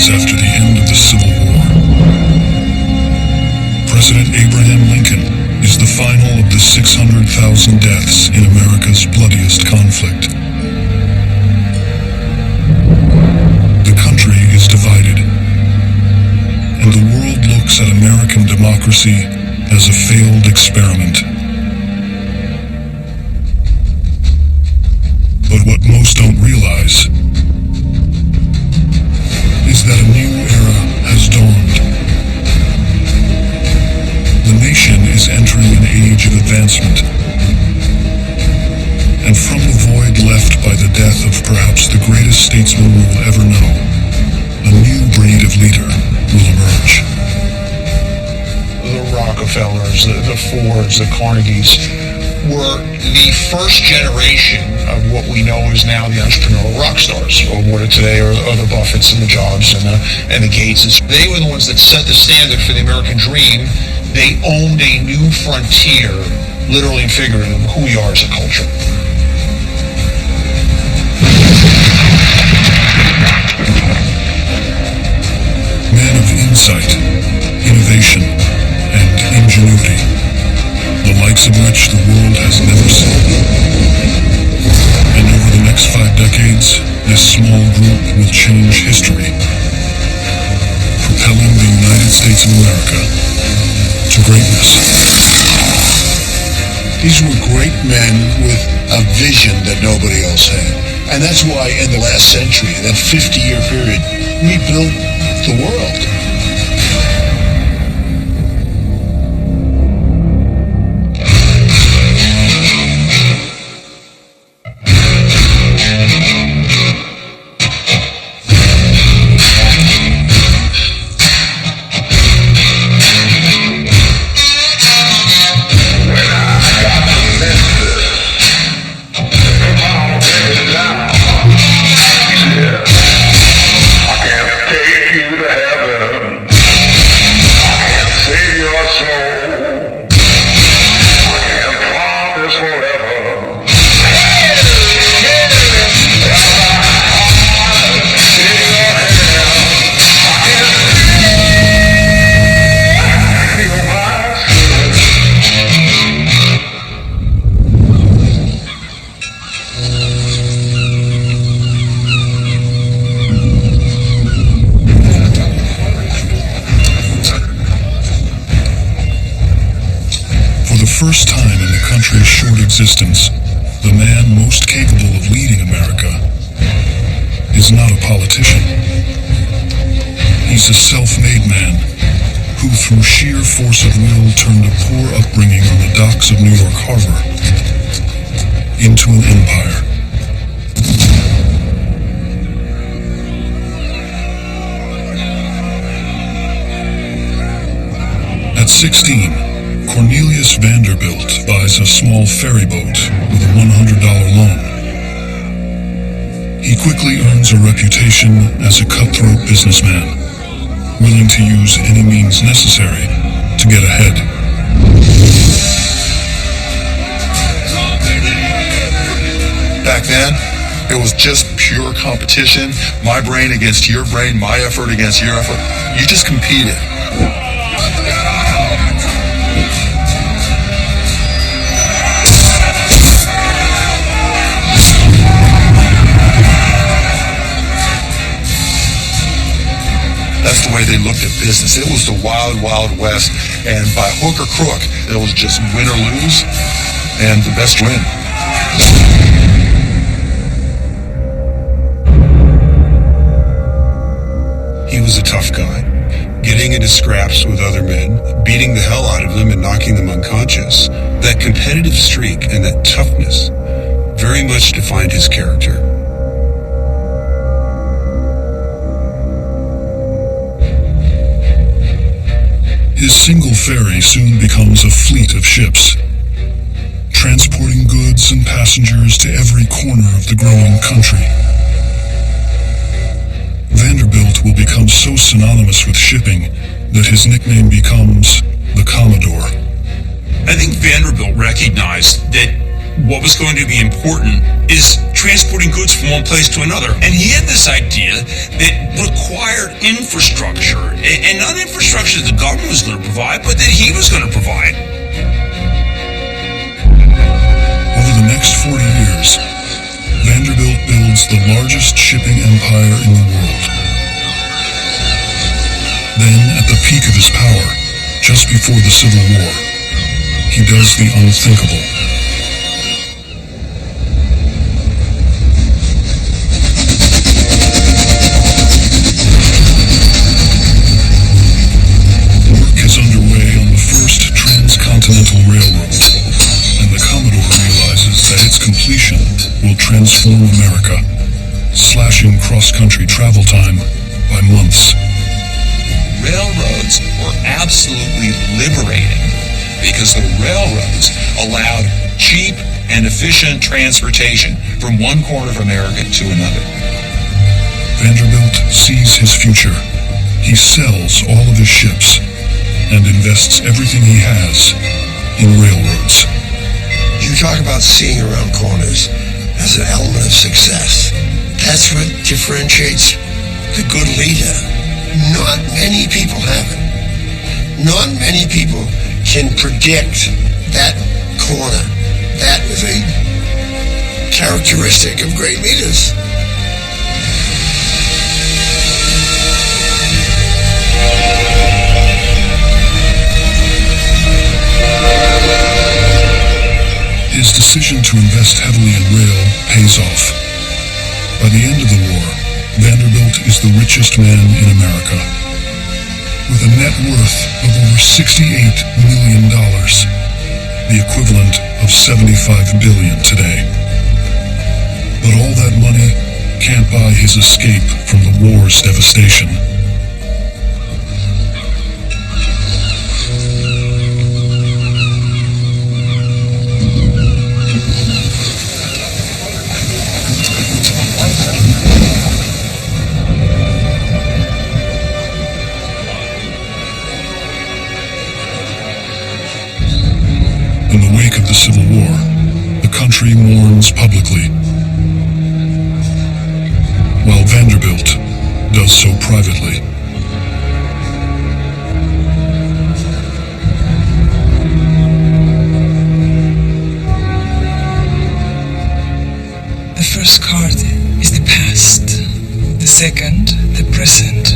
decades after the end of the Civil War. President Abraham Lincoln is the final of the 600,000 deaths in America's bloodiest conflict. The country is divided, and the world looks at American democracy as a failed experiment. But what most don't realize is that a new era has dawned. The nation is entering an age of advancement, and from the void left by the death of perhaps the greatest statesman we will ever know, a new breed of leader will emerge. The Rockefellers, the Fords, the Carnegies were the first generation of what we know is now the entrepreneurial rock stars. What today are the Buffetts and the Jobs and the Gateses. They were the ones that set the standard for the American dream. They owned a new frontier, literally and figuratively, of who we are as a culture. Men of insight, innovation, and ingenuity, the likes of which the world has never seen. And over the next 5 decades, this small group will change history, propelling the United States of America to greatness. These were great men with a vision that nobody else had. And that's why in the last century, that 50-year period, we built the world. First time in the country's short existence, the man most capable of leading America is not a politician. He's a self-made man who, through sheer force of will, turned a poor upbringing on the docks of New York Harbor into an empire. At 16, Cornelius Vanderbilt buys a small ferry boat with a $100 loan. He quickly earns a reputation as a cutthroat businessman, willing to use any means necessary to get ahead. Back then, it was just pure competition. My brain against your brain, my effort against your effort. You just competed. That's the way they looked at business. It was the wild, wild west. And by hook or crook, it was just win or lose, and the best win. He was a tough guy, getting into scraps with other men, beating the hell out of them and knocking them unconscious. That competitive streak and that toughness very much defined his character. His single ferry soon becomes a fleet of ships, transporting goods and passengers to every corner of the growing country. Vanderbilt will become so synonymous with shipping that his nickname becomes the Commodore. I think Vanderbilt recognized that what was going to be important is transporting goods from one place to another. And he had this idea that required infrastructure, and not infrastructure that the government was going to provide, but that he was going to provide. Over the next 40 years, Vanderbilt builds the largest shipping empire in the world. Then, at the peak of his power, just before the Civil War, he does the unthinkable. Work is underway on the first transcontinental railroad, and the Commodore realizes that its completion will transform America, slashing cross-country travel time by months. Railroads were absolutely liberating because the railroads allowed cheap and efficient transportation from one corner of America to another. Vanderbilt sees his future. He sells all of his ships and invests everything he has in railroads. You talk about seeing around corners as an element of success. That's what differentiates the good leader. Not many people have it. Not many people can predict that corner. That is a characteristic of great leaders. His decision to invest heavily in rail pays off. By the end of the war, Vanderbilt is the richest man in America, with a net worth of over $68 million, the equivalent of $75 billion today. But all that money can't buy his escape from the war's devastation. In the wake of the Civil War, the country mourns publicly, while Vanderbilt does so privately. The first card is the past, the second, the present,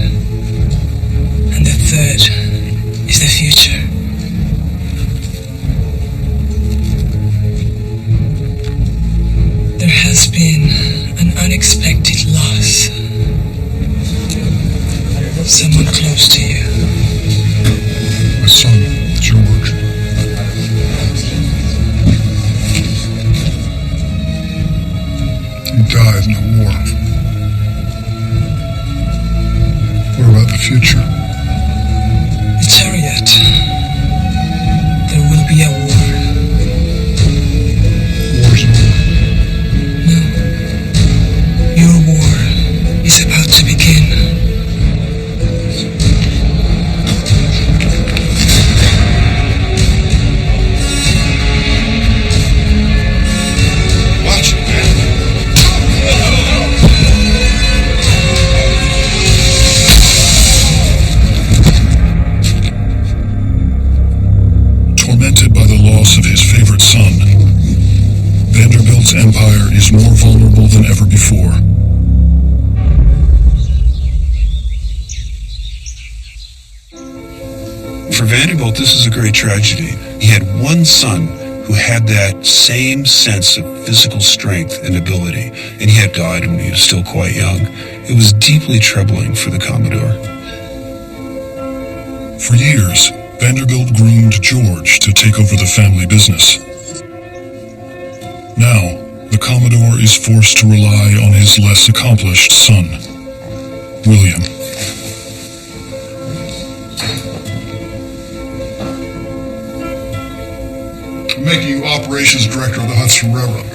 and the third is the future. There has been an unexpected loss. Someone close to you. My son, George. He died in the war. What about the future? The chariot. There will be a war. War's over. No. Your war is about to begin. Watch it, man. Tormented by the loss of his favorite son, Vanderbilt's empire is more vulnerable than ever before. For Vanderbilt, this is a great tragedy. He had one son who had that same sense of physical strength and ability, and he had died when he was still quite young. It was deeply troubling for the Commodore. For years, Vanderbilt groomed George to take over the family business. Now, the Commodore is forced to rely on his less accomplished son, William. I'm making you operations director of the Hudson Railroad.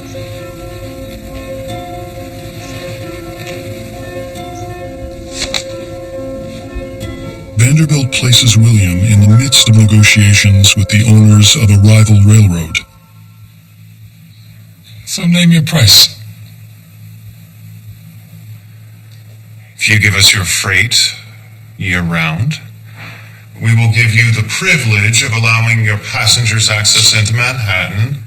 Vanderbilt places William in the midst of negotiations with the owners of a rival railroad. So name your price. If you give us your freight year-round, we will give you the privilege of allowing your passengers access into Manhattan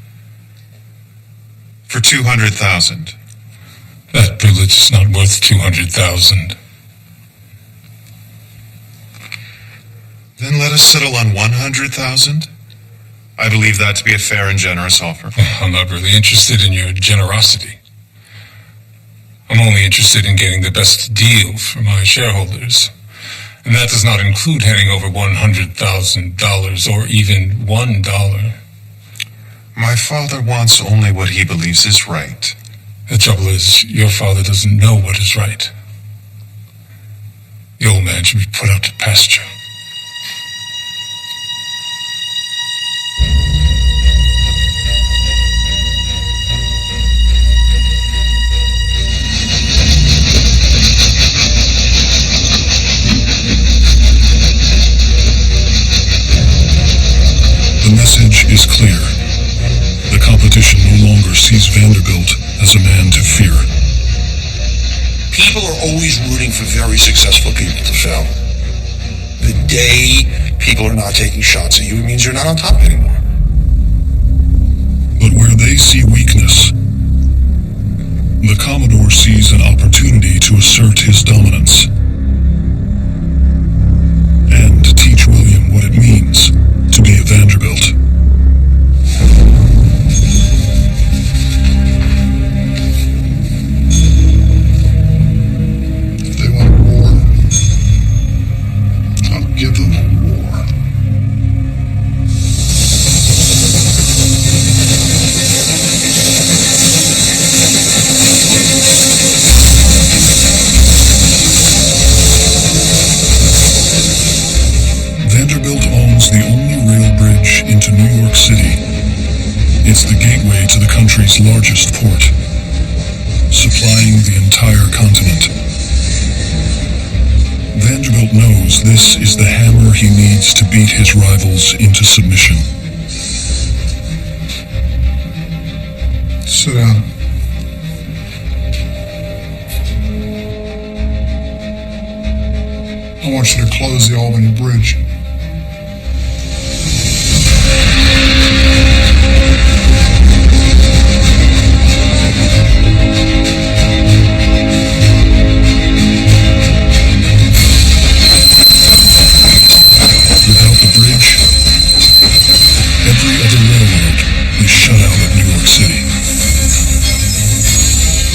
for $200,000. That privilege is not worth $200,000. Then let us settle on $100,000. I believe that to be a fair and generous offer. I'm not really interested in your generosity. I'm only interested in getting the best deal for my shareholders. And that does not include handing over $100,000 or even $1. My father wants only what he believes is right. The trouble is, your father doesn't know what is right. The old man should be put out to pasture. The message is clear. The competition no longer sees Vanderbilt as a man to fear. People are always rooting for very successful people to fail. The day people are not taking shots at you, it means you're not on top anymore. But where they see weakness, the Commodore sees an opportunity to assert his dominance and teach William what it means to be a Vanderbilt. If they want war, I'll give them war. Vanderbilt owns the only rail bridge into New York City. It's the gateway to the country's largest port, supplying the entire continent. Vanderbilt knows this is the hammer he needs to beat his rivals into submission. Sit down. I want you to close the Albany Bridge. Without the bridge, every other railroad is shut out of New York City.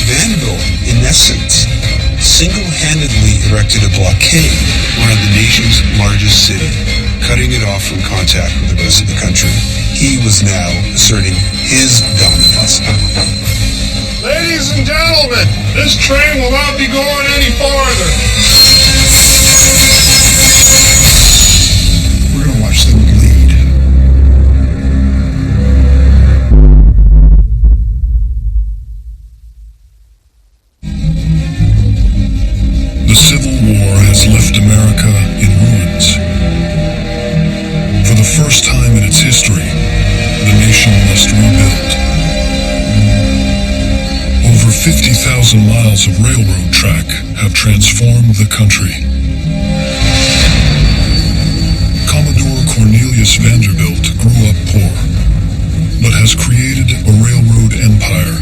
Vanderbilt, in essence, single-handedly erected a blockade around the nation's largest city, cutting it off from contact with the rest of the country. He was now asserting his dominance. Ladies and gentlemen, this train will not be going any farther. We're gonna watch them bleed. The Civil War has left America in ruins. For the first time in its history, the nation must rebuild. Over 50,000 miles of railroad track have transformed the country. Commodore Cornelius Vanderbilt grew up poor, but has created a railroad empire,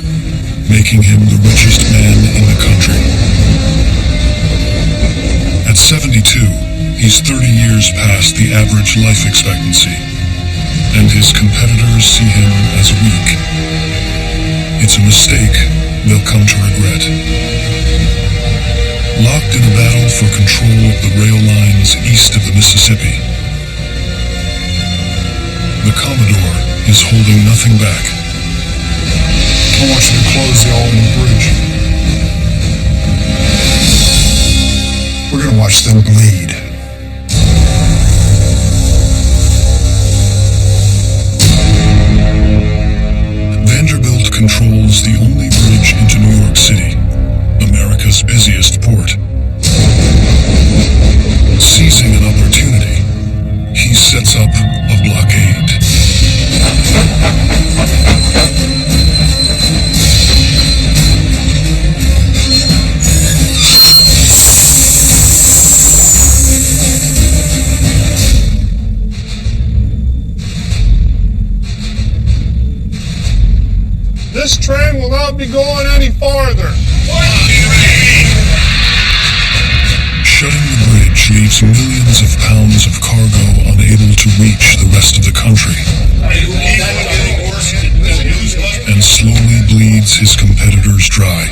making him the richest man in the country. At 72, he's 30 years past the average life expectancy, and his competitors see him as weak. It's a mistake they'll come to regret. Locked in a battle for control of the rail lines east of the Mississippi, the Commodore is holding nothing back. I want you to close the Albany Bridge. We're gonna watch them bleed. Vanderbilt controls the only bridge into New York City, America's busiest port. Seizing an opportunity, he sets up a blockade. This train will not be going any farther. Shutting the bridge leaves millions of pounds of cargo unable to reach the rest of the country, and slowly bleeds his competitors dry.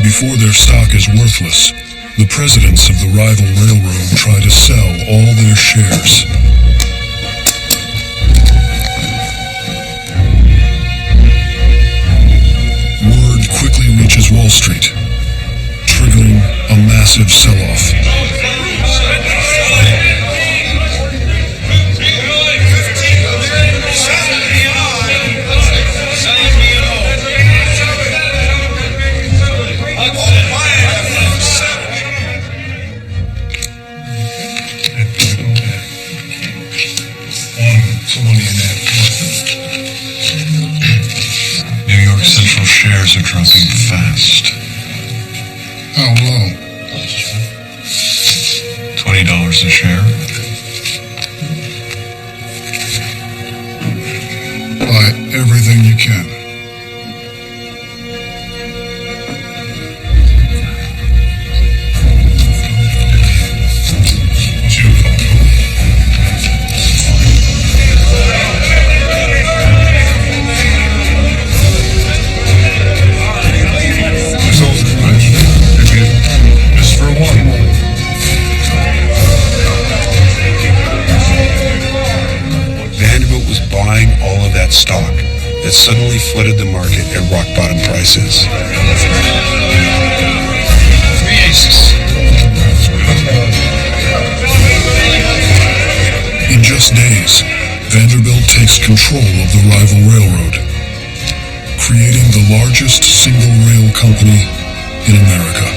Before their stock is worthless, the presidents of the rival railroad try to sell all their shares. Word quickly reaches Wall Street, triggering a massive sell-off. New York Central shares are dropping fast. How low? $20 a share. Buy everything you can. Stock that suddenly flooded the market at rock bottom prices. In just days, Vanderbilt takes control of the rival railroad, creating the largest single rail company in America.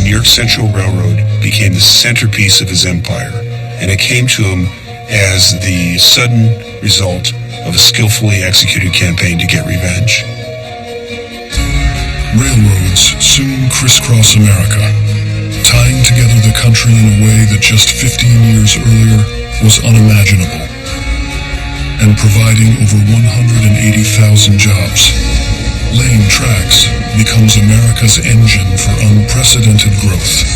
New York Central Railroad became the centerpiece of his empire, and it came to him as the sudden result of a skillfully executed campaign to get revenge. Railroads soon crisscross America, tying together the country in a way that just 15 years earlier was unimaginable, and providing over 180,000 jobs. Laying tracks becomes America's engine for unprecedented growth.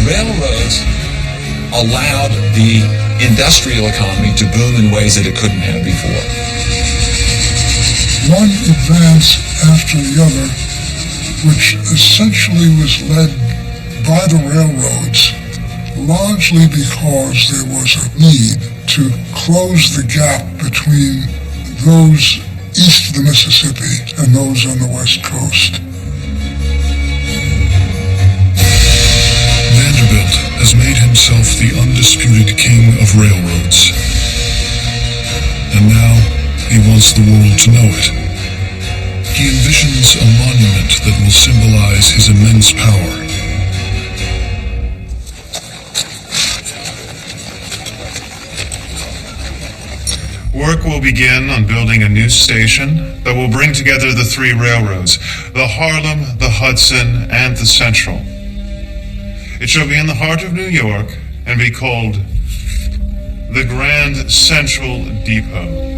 Railroads allowed the industrial economy to boom in ways that it couldn't have before. One advance after the other, which essentially was led by the railroads, largely because there was a need to close the gap between those east of the Mississippi and those on the West Coast. Vanderbilt has made himself the undisputed king of railroads. And now he wants the world to know it. He envisions a monument that will symbolize his immense power. Work will begin on building a new station that will bring together the three railroads, the Harlem, the Hudson, and the Central. It shall be in the heart of New York and be called the Grand Central Depot.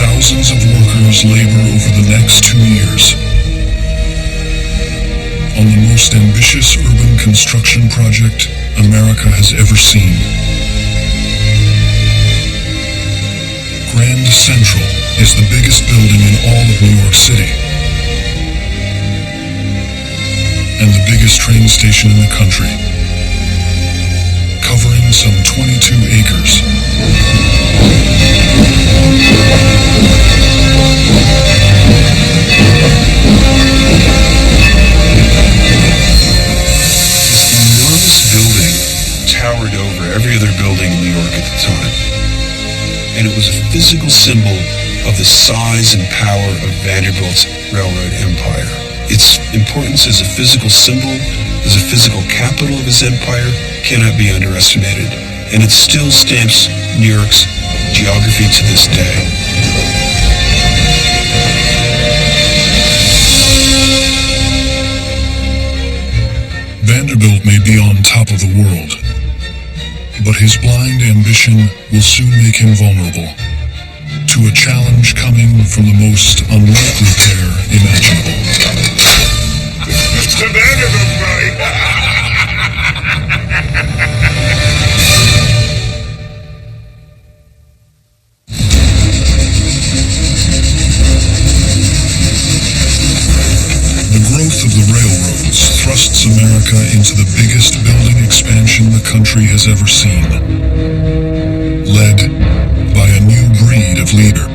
Thousands of workers labor over the next 2 years on the most ambitious urban construction project America has ever seen. Grand Central is the biggest building in all of New York City and the biggest train station in the country, covering some 22 acres. every other building in New York at the time. And it was a physical symbol of the size and power of Vanderbilt's railroad empire. Its importance as a physical symbol, as a physical capital of his empire, cannot be underestimated. And it still stamps New York's geography to this day. Vanderbilt may be on top of the world, but his blind ambition will soon make him vulnerable to a challenge coming from the most unlikely pair imaginable. Mr. Vanderbilt, buddy. The growth of the railroads thrusts America into the biggest building expansion the country has ever seen, led by a new breed of leader.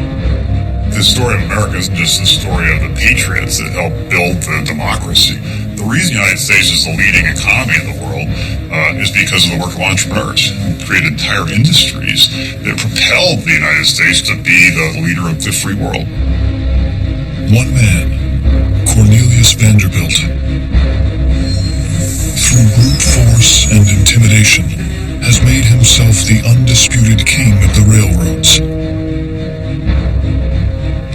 The story of America isn't just the story of the patriots that helped build the democracy. The reason the United States is the leading economy in the world is because of the work of entrepreneurs who created entire industries that propelled the United States to be the leader of the free world. One man, Cornelius Vanderbilt, through brute force and intimidation, has made himself the undisputed king of the railroads.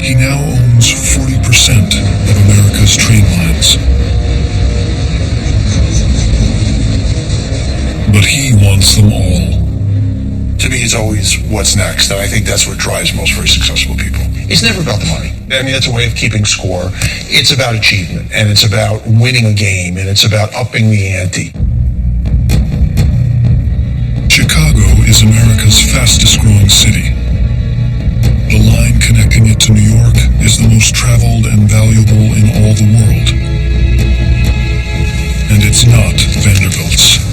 He now owns 40% of America's train lines. But he wants them all. To me, it's always what's next, and I think that's what drives most very successful people. It's never about the money. I mean, that's a way of keeping score. It's about achievement, and it's about winning a game, and it's about upping the ante. Chicago is America's fastest growing city. The line connecting it to New York is the most traveled and valuable in all the world. And it's not Vanderbilt's.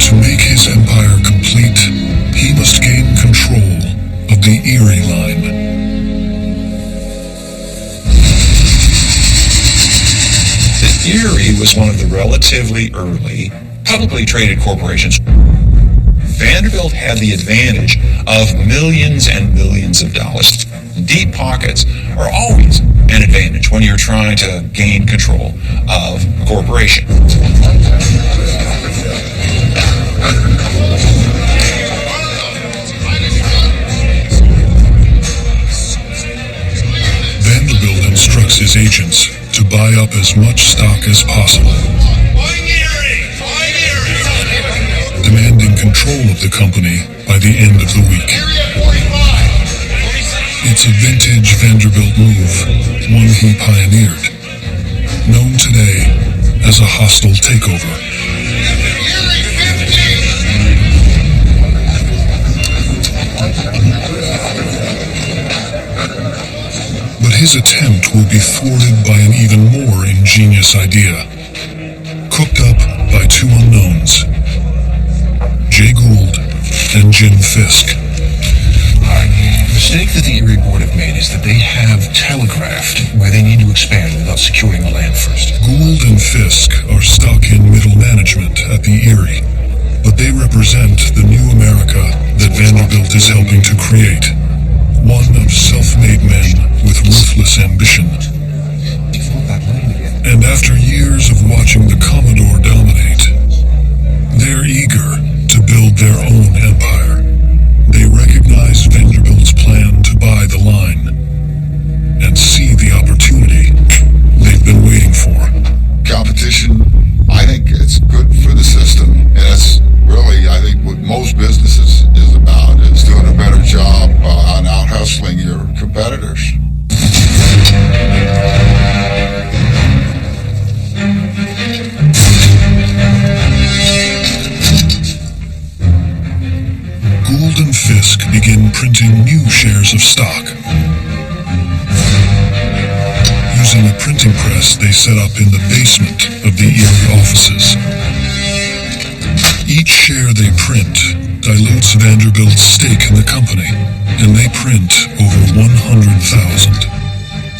To make his empire complete, he must gain control of the Erie Line. The Erie was one of the relatively early publicly traded corporations. Vanderbilt had the advantage of millions and millions of dollars. Deep pockets are always an advantage when you're trying to gain control of a corporation. Vanderbilt instructs his agents to buy up as much stock as possible, demanding control of the company by the end of the week. It's a vintage Vanderbilt move, one he pioneered, known today as a hostile takeover. But his attempt will be thwarted by an even more ingenious idea, cooked up by two unknowns, Jay Gould and Jim Fisk. The mistake that the Erie Board have made is that they have telegraphed where they need to expand without securing the land first. Gould and Fisk are stuck in middle management at the Erie, but they represent the new America that Vanderbilt is helping to create. One of self-made men with ruthless ambition. And after years of watching the Commodore dominate, they're eager to build their own empire. They recognize Vanderbilt's plan to buy the line and see the opportunity they've been waiting for. Competition, I think it's good for the system, and it's really, I think, what most businesses is about, is doing a better job on out-hustling your competitors. Gould and Fisk begin printing new shares of stock. Using a printing press they set up in the basement of the Erie offices. Each share they print dilutes Vanderbilt's stake in the company, and they print over 100,000.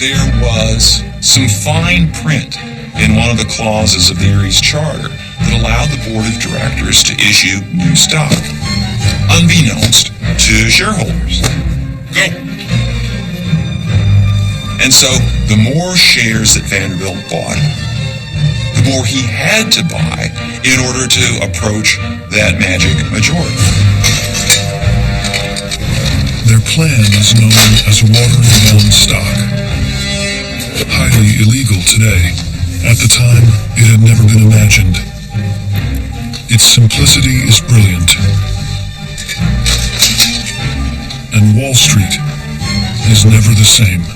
There was some fine print in one of the clauses of the Erie's charter that allowed the board of directors to issue new stock, unbeknownst to shareholders. Go! And so, the more shares that Vanderbilt bought, the more he had to buy in order to approach that magic majority. Their plan is known as watering down stock. Highly illegal today. At the time, it had never been imagined. Its simplicity is brilliant. And Wall Street is never the same.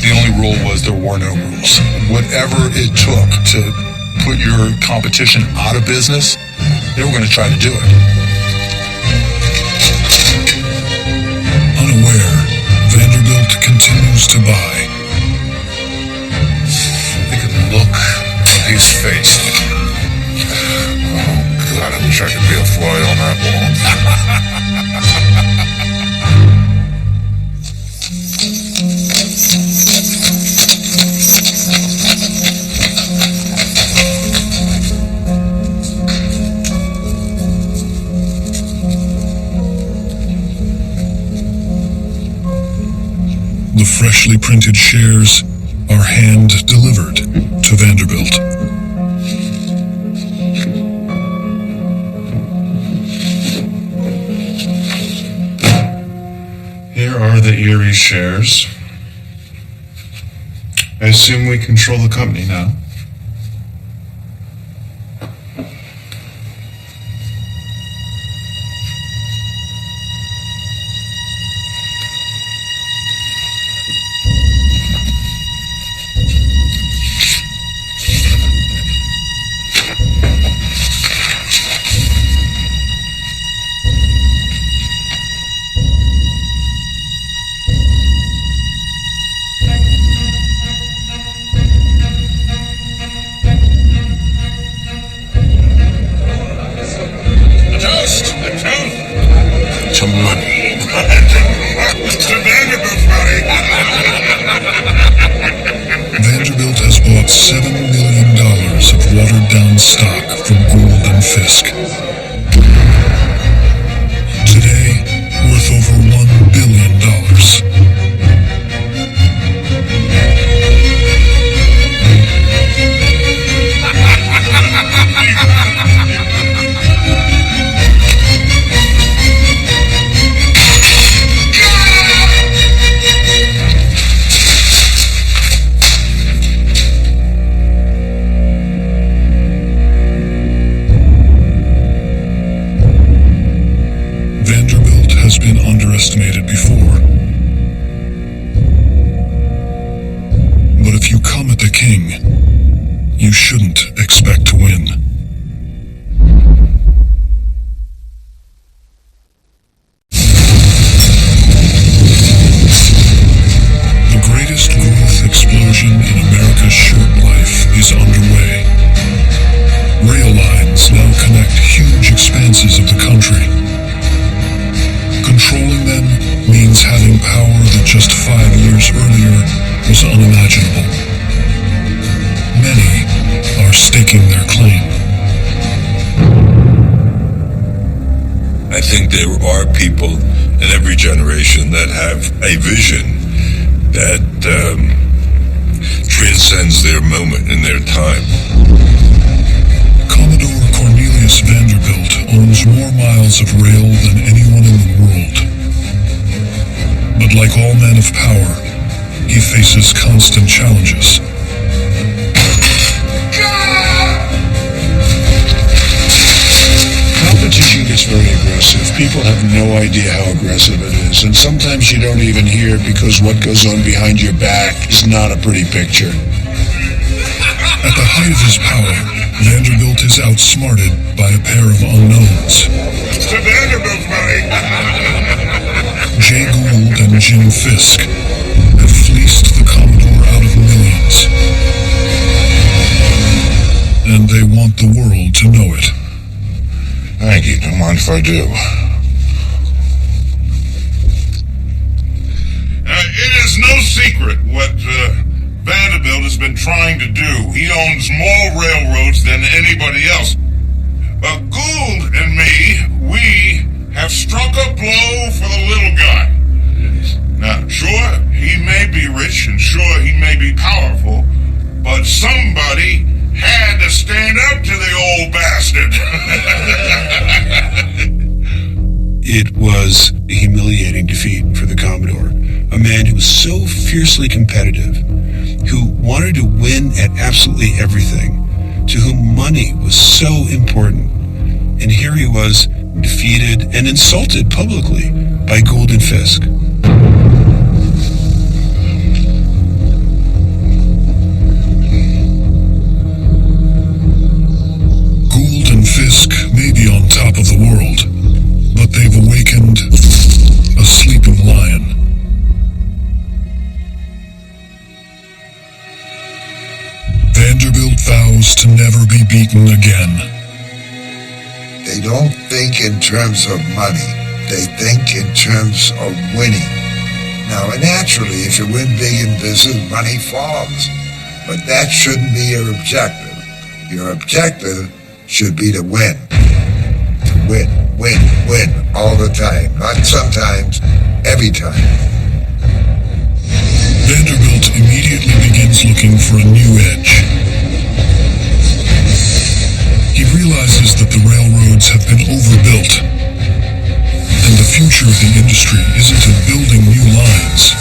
The only rule was there were no rules. Whatever it took to put your competition out of business, they were going to try to do it. Unaware, Vanderbilt continues to buy. Look at the look on his face. Oh, God, I wish I could be a fly on that wall. The freshly printed shares are hand-delivered to Vanderbilt. Here are the Erie shares. I assume we control the company now. To money. To Vanderbilt's money. Vanderbilt has bought $7 million of watered-down stock from Gould and Fisk. Today, worth over $1 billion. Vanderbilt has been underestimated before. But if you come at the king, you shouldn't expect to win. The greatest growth explosion in America's short life is underway. Rail lines now connect huge expanses of the country. Controlling them means having power that just 5 years earlier was unimaginable. Many are staking their claim. I think there are people in every generation that have a vision that transcends their moment and their time. Commodore Cornelius Vanderbilt owns more miles of rail than anyone in the world. But like all men of power, he faces constant challenges. Competition gets very aggressive. People have no idea how aggressive it is. And sometimes you don't even hear it because what goes on behind your back is not a pretty picture. At the height of his power, Vanderbilt is outsmarted by a pair of unknowns. To Vanderbilt's money. Jay Gould and Jim Fisk have fleeced the Commodore out of millions. And they want the world to know it. Thank you. Don't mind if I do. It is no secret what Vanderbilt has been trying to do. He owns more railroads than anybody else. struck a blow for the little guy. Now, sure, he may be rich and sure he may be powerful, but somebody had to stand up to the old bastard. It was a humiliating defeat for the Commodore, a man who was so fiercely competitive, who wanted to win at absolutely everything, to whom money was so important. And here he was, defeated and insulted publicly by Gould and Fisk. Gould and Fisk may be on top of the world, but they've awakened a sleeping lion. Vanderbilt vows to never be beaten again. They don't think in terms of money. They think in terms of winning. Now, naturally, if you win big in business, money follows. But that shouldn't be your objective. Your objective should be to win. Win, win, win all the time. Not sometimes, every time. Vanderbilt immediately begins looking for a new edge. He realizes that the railroads have been overbuilt, and the future of the industry isn't in building new lines,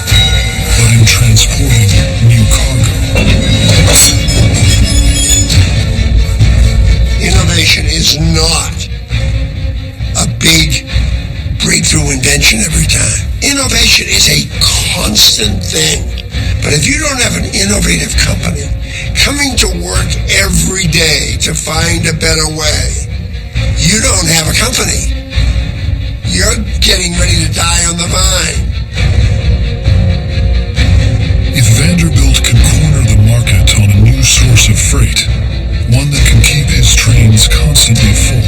but in transporting new cargo. Innovation is not a big breakthrough invention every time. Innovation is a constant thing. But if you don't have an innovative company coming to work every day to find a better way, you don't have a company. You're getting ready to die on the vine. If Vanderbilt can corner the market on a new source of freight, one that can keep his trains constantly full,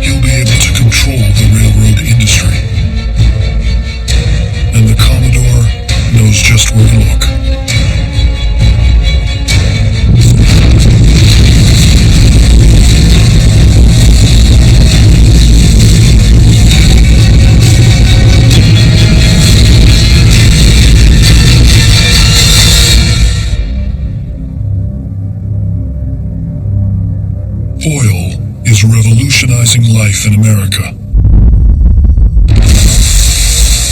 he'll be able to control the railroad industry. And the Commodore knows just where to look. Oil is revolutionizing life in America.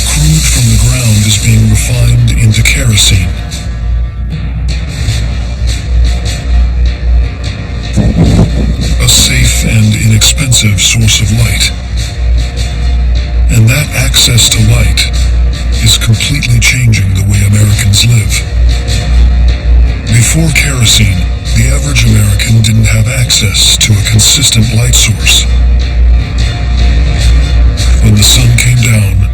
Crude from the ground is being refined into kerosene. A safe and inexpensive source of light. And that access to light is completely changing the way Americans live. Before kerosene, the average American didn't have access to a consistent light source. When the sun came down,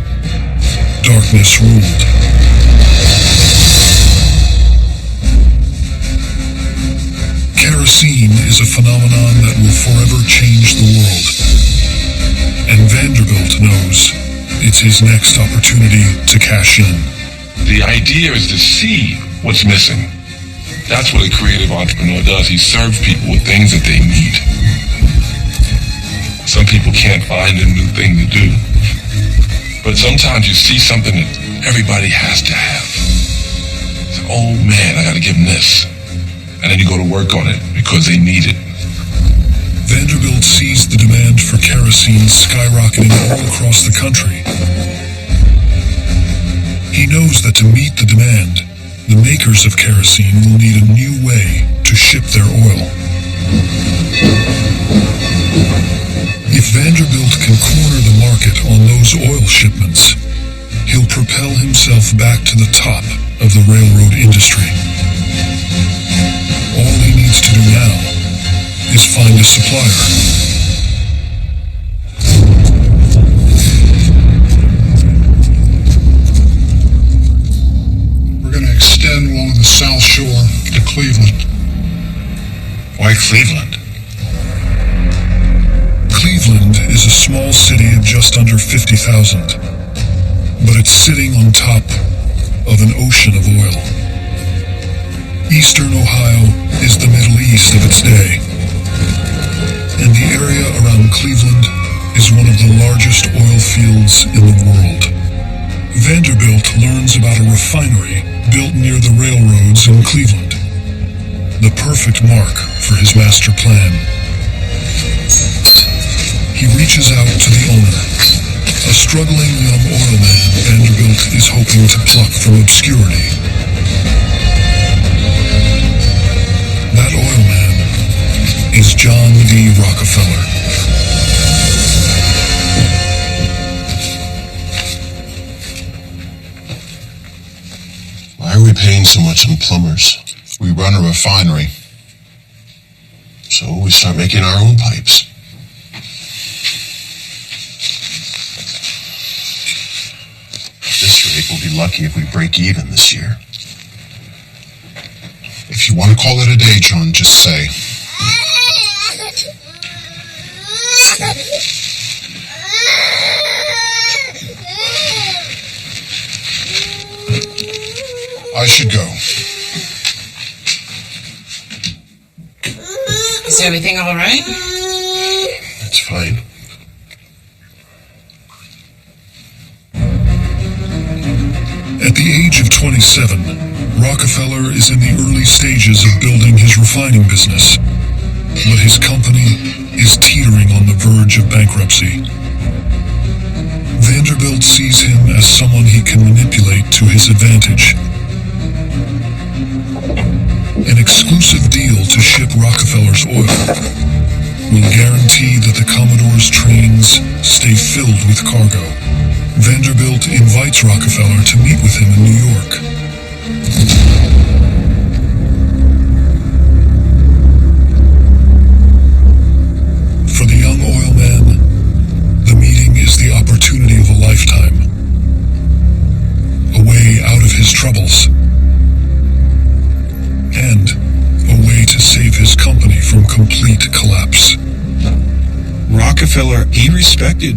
darkness ruled. Kerosene is a phenomenon that will forever change the world. And Vanderbilt knows it's his next opportunity to cash in. The idea is to see what's missing. That's what a creative entrepreneur does. He serves people with things that they need. Some people can't find a new thing to do. But sometimes you see something that everybody has to have. It's like, oh man, I gotta give them this. And then you go to work on it because they need it. Vanderbilt sees the demand for kerosene skyrocketing all across the country. He knows that to meet the demand, the makers of kerosene will need a new way to ship their oil. If Vanderbilt can corner the market on those oil shipments, he'll propel himself back to the top of the railroad industry. All he needs to do now is find a supplier. Extend along the South Shore to Cleveland. Why Cleveland? Cleveland is a small city of just under 50,000, but it's sitting on top of an ocean of oil. Eastern Ohio is the Middle East of its day, and the area around Cleveland is one of of the largest oil fields in the world. Vanderbilt learns about a refinery built near the railroads in Cleveland, the perfect mark for his master plan. He reaches out to the owner, a struggling young oil man Vanderbilt is hoping to pluck from obscurity. That oil man is John D. Rockefeller. Why are we paying so much on plumbers? We run a refinery. So we start making our own pipes. At this rate, we'll be lucky if we break even this year. If you want to call it a day, John, just say. I should go. Is everything all right? It's fine. At the age of 27, Rockefeller is in the early stages of building his refining business, but his company is teetering on the verge of bankruptcy. Vanderbilt sees him as someone he can manipulate to his advantage. An exclusive deal to ship Rockefeller's oil will guarantee that the Commodore's trains stay filled with cargo. Vanderbilt invites Rockefeller to meet with him in New York. For the young oil man, the meeting is the opportunity of a lifetime. A way out of his troubles. And a way to save his company from complete collapse. Rockefeller, he respected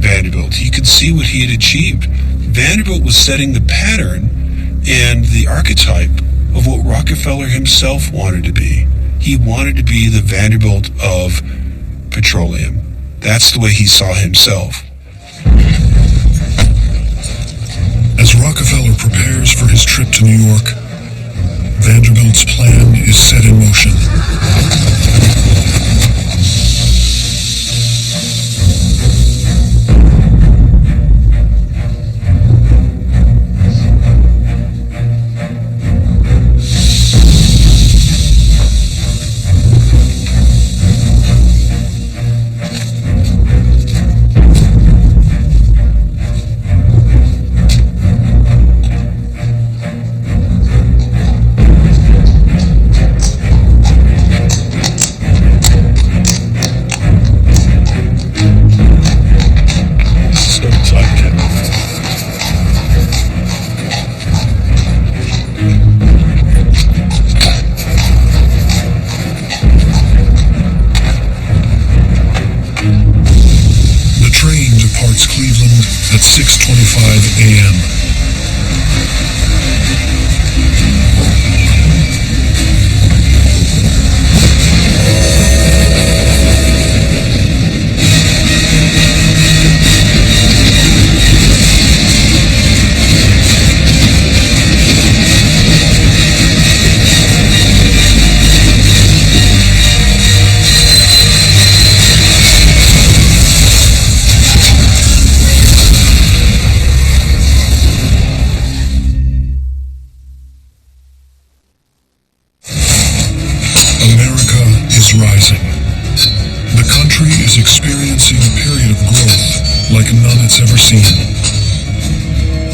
Vanderbilt. He could see what he had achieved. Vanderbilt was setting the pattern and the archetype of what Rockefeller himself wanted to be. He wanted to be the Vanderbilt of petroleum. That's the way he saw himself. As Rockefeller prepares for his trip to New York, Vanderbilt's plan is set in motion. Cleveland at 6:25 a.m. Rising. The country is experiencing a period of growth like none it's ever seen.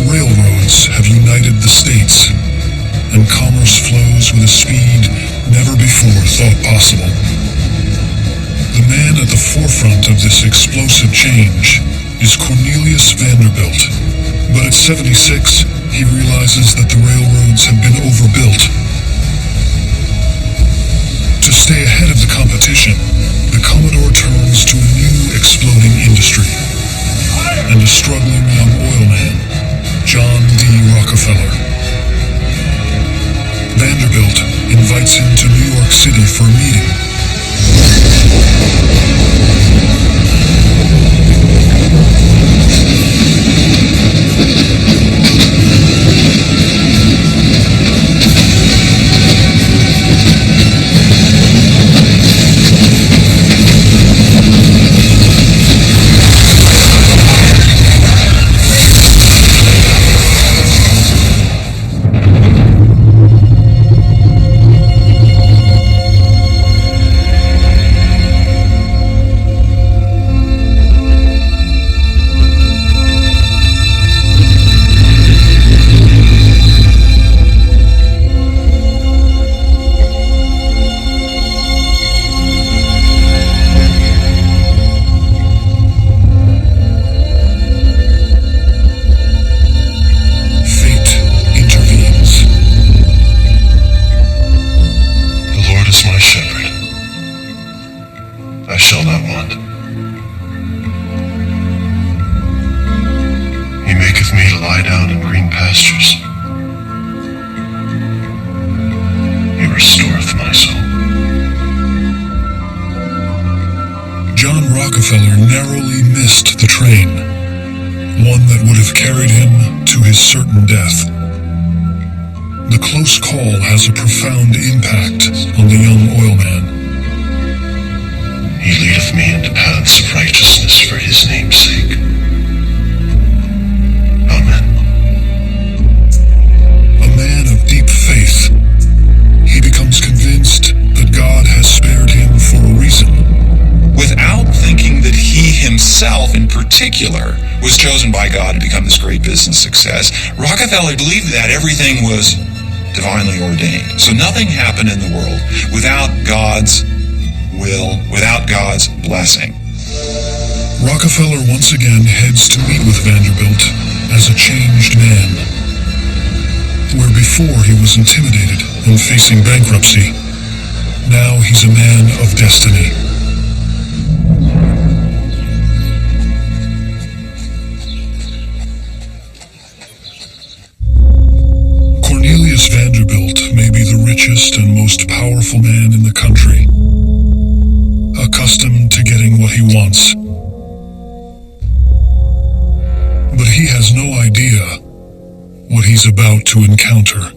Railroads have united the states, and commerce flows with a speed never before thought possible. The man at the forefront of this explosive change is Cornelius Vanderbilt, but at 76, he realizes that the railroads have been overbuilt. To stay ahead of the competition, the Commodore turns to a new exploding industry and a struggling young oil man, John D. Rockefeller. Vanderbilt invites him to New York City for a meeting. missed the train, one that would have carried him to his certain death. The close call has a profound impact on the young oilman. He leadeth me into paths of righteousness for his name's sake. Amen. A man of deep faith, he becomes convinced that God has spared him for a reason. Without thinking that he himself in particular was chosen by God to become this great business success, Rockefeller believed that everything was divinely ordained. So nothing happened in the world without God's will, without God's blessing. Rockefeller once again heads to meet with Vanderbilt as a changed man. Where before he was intimidated and facing bankruptcy, now he's a man of destiny. Cornelius Vanderbilt may be the richest and most powerful man in the country, accustomed to getting what he wants. But he has no idea what he's about to encounter.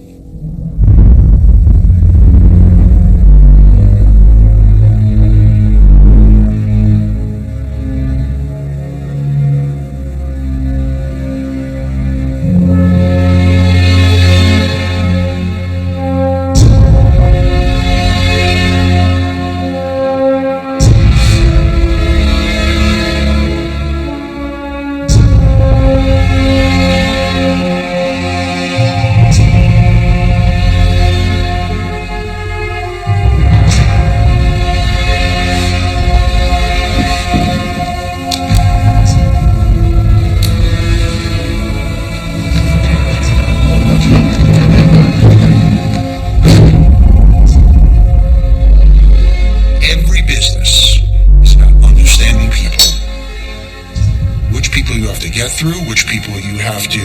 Through which people you have to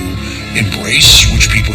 embrace, which people